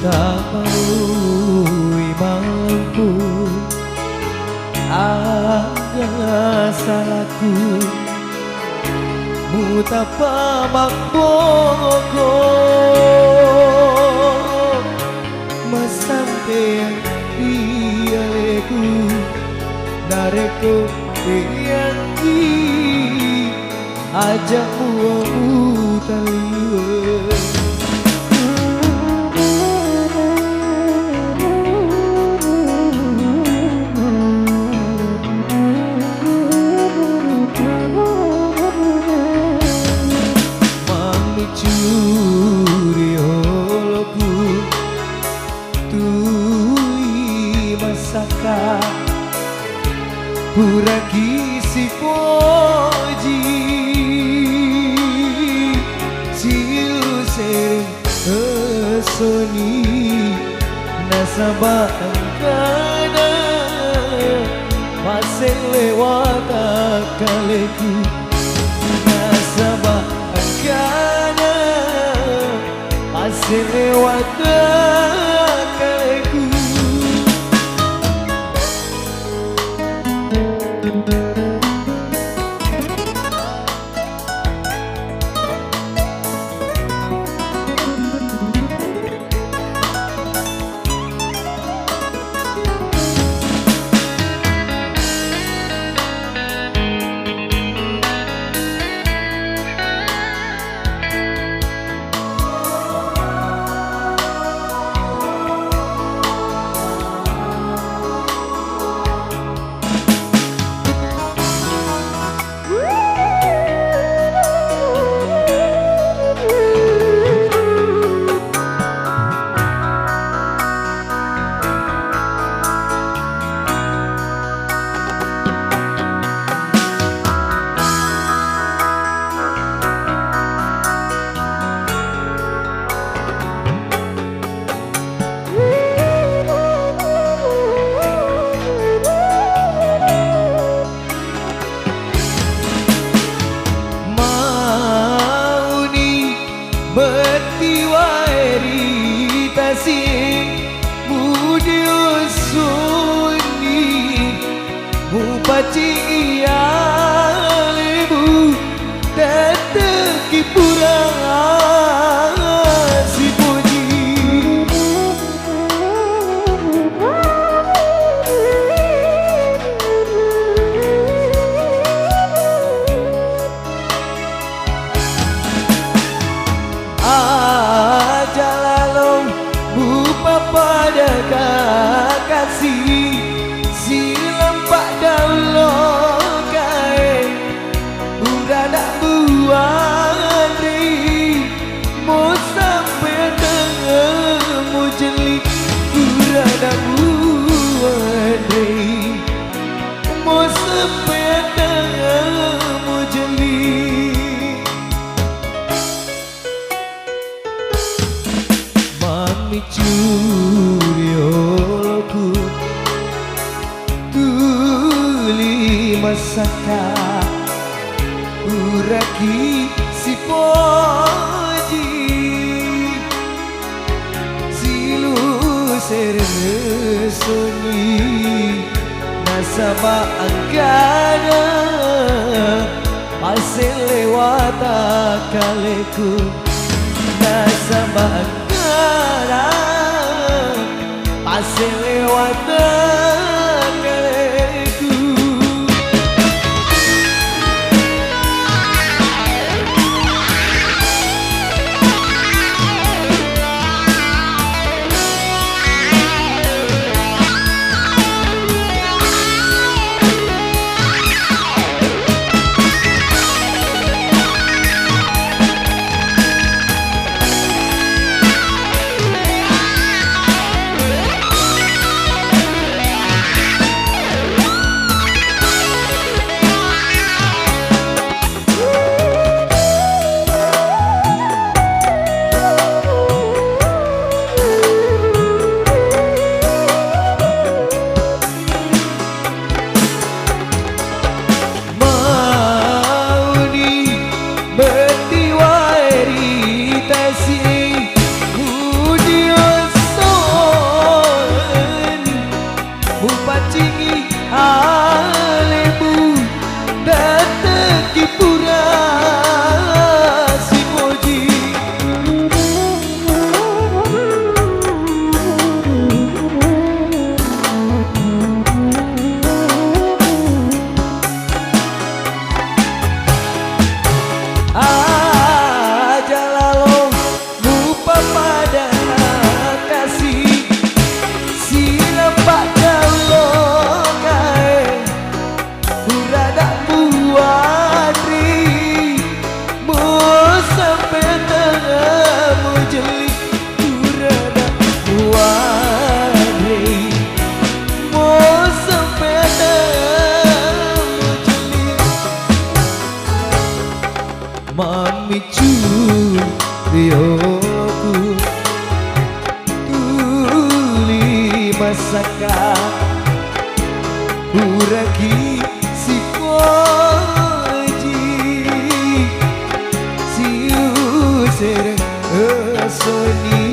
tak mau mampu ada salahku mutapa makboko masampe dialeku nareko yangi ajak buamu taliwe curi holoku tui masaka pura kisi poji silu sering soni nasabah angkana paseng lewat akaleku nasabah angkana masih lewat akaleku. Bertiwairi tasing mudio suni mupaci ialebu teteki purang si puji jalalong bupa pada kasih silam pak daulo kae urada buandri mau sampai tengah mau jelik urada buandri mau sampai tengah mau jelik curi holoku tuli masaka uraki si poji silu seresoni nasaba angkana masih lewat akaleku nasaba masih lewat akaleku. Rioku tuli masaka uragi sikoji siu sereng soni